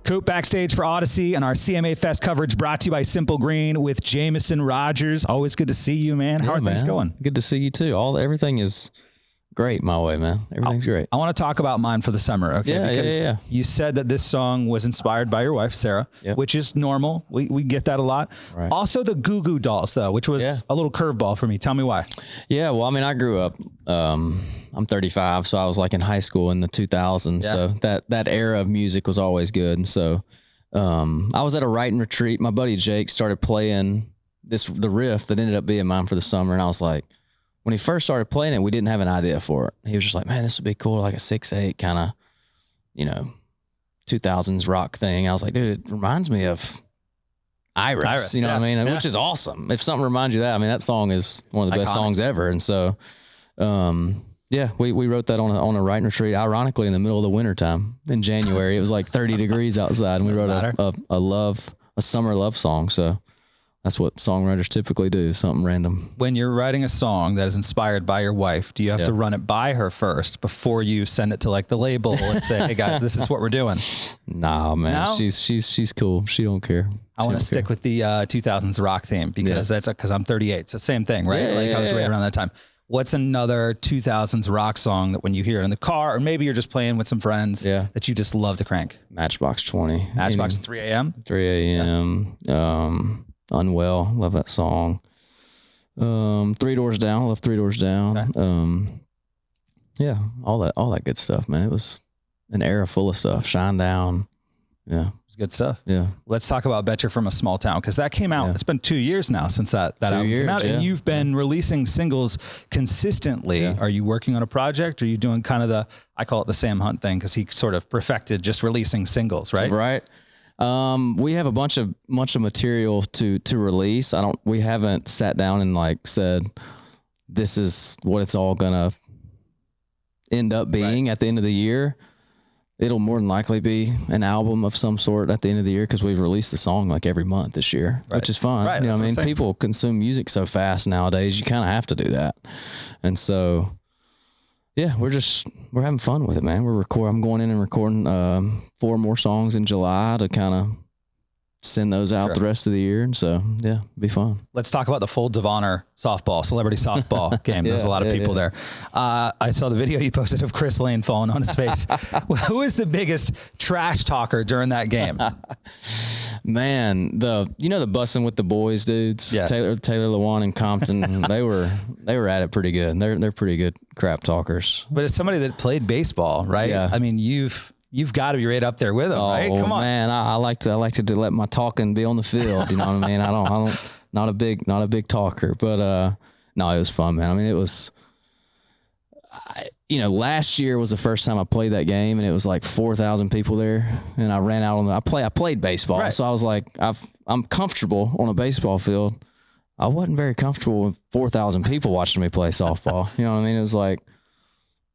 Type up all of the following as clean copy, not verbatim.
Coop backstage for Audacy and our CMA Fest coverage brought to you by Simple Green with Jameson Rodgers. Always good to see you, man. How are things going? Good to see you too. Everything is great my way, man. Everything's great. I want to talk about mine for the summer, okay? Yeah. You said that this song was inspired by your wife, Sarah, which is normal. We get that a lot. Right. Also the Goo Goo Dolls, though, which was a little curveball for me. Tell me why. Yeah, well, I mean, I grew up, I'm 35, so I was like in high school in the 2000s. Yeah. So that era of music was always good. And so I was at a writing retreat. My buddy Jake started playing the riff that ended up being mine for the summer. And I was like, when he first started playing it, we didn't have an idea for it. He was just like, man, this would be cool, like a 6/8 kind of, 2000s rock thing. I was like, dude, it reminds me of Iris, you know what I mean? Which is awesome. If something reminds you of that, I mean, that song is one of the best songs ever. And so, we wrote that on a writing retreat, ironically, in the middle of the winter time in January. It was like 30 degrees outside, and we wrote a summer love song. So that's what songwriters typically do, something random. When you're writing a song that is inspired by your wife, do you have to run it by her first before you send it to like the label and say, hey guys, this is what we're doing? Nah, man. No? She's cool. She don't care. I want to stick with the 2000s rock theme because because I'm 38. So same thing, right? I was right around that time. What's another 2000s rock song that when you hear it in the car, or maybe you're just playing with some friends that you just love to crank? Matchbox 20. Matchbox 3 a.m.? 3 a.m. Unwell, love that song. 3 Doors Down, love 3 Doors Down. Okay. All that good stuff, man. It was an era full of stuff. Shine Down. Yeah. It's good stuff. Yeah. Let's talk about Bet You're From a Small Town, because that came out. It's been 2 years now since that album came out, and you've been releasing singles consistently. Yeah. Are you working on a project? Or are you doing kind of I call it the Sam Hunt thing, because he sort of perfected just releasing singles, right? Right. We have a bunch of material to release. We haven't sat down and like said, this is what it's all gonna end up being at the end of the year. It'll more than likely be an album of some sort at the end of the year, because we've released a song like every month this year, which is fun. Right, you know what I mean? People consume music so fast nowadays, you kind of have to do that. And so, yeah, we're having fun with it, man. I'm going in and recording 4 more songs in July to kind of send those out the rest of the year. And so, yeah, it'll be fun. Let's talk about the Folds of Honor celebrity softball game. There's a lot of people there. I saw the video you posted of Chris Lane falling on his face. Who is the biggest trash talker during that game? Man, the Bussin' with the Boys dudes, Taylor Lewan and Compton, they were at it pretty good. They're pretty good crap talkers. But as somebody that played baseball, right? Yeah. I mean, you've got to be right up there with them, right? Come on, man. I like to let my talking be on the field. You know what I mean? I don't not a big talker, but no, it was fun, man. I mean, it was. Last year was the first time I played that game, and it was like 4,000 people there, and I ran out on I played baseball, so I was like, I'm comfortable on a baseball field. I wasn't very comfortable with 4,000 people watching me play softball. You know what I mean? It was like,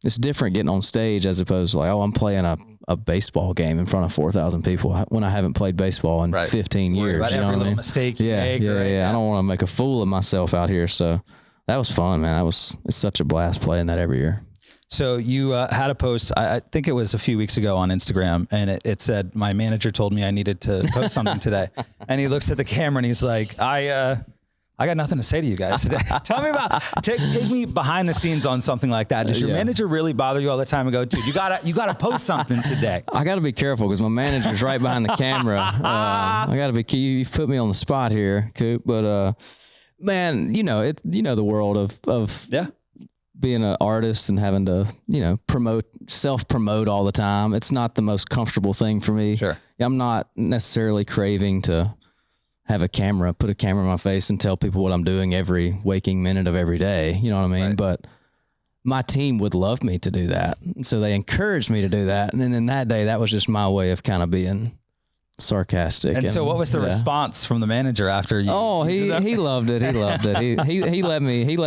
it's different getting on stage as opposed to like, I'm playing a baseball game in front of 4,000 people when I haven't played baseball in 15 years. About every little mistake you make. Yeah. I don't want to make a fool of myself out here. So that was fun, man. It's such a blast playing that every year. So you had a post, I think it was a few weeks ago on Instagram, and it said, my manager told me I needed to post something today. And he looks at the camera and he's like, I got nothing to say to you guys today. Tell me take me behind the scenes on something like that. Does your manager really bother you all the time and go, dude, you gotta post something today? I gotta be careful because my manager's right behind the camera. I gotta be, you've put me on the spot here, Coop, but man, the world of being an artist and having to, self-promote all the time. It's not the most comfortable thing for me. Sure. I'm not necessarily craving to put a camera in my face and tell people what I'm doing every waking minute of every day. You know what I mean? Right. But my team would love me to do that. And so they encouraged me to do that. And then that day, that was just my way of kind of being sarcastic. And so what was the response from the manager after you? Oh, he loved it. He loved it. He let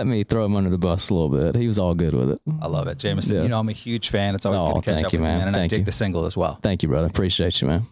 me throw him under the bus a little bit. He was all good with it. I love it, Jameson. I'm a huge fan. It's always good to catch up with you, man. And I dig the single as well. Thank you, brother. Appreciate you, man.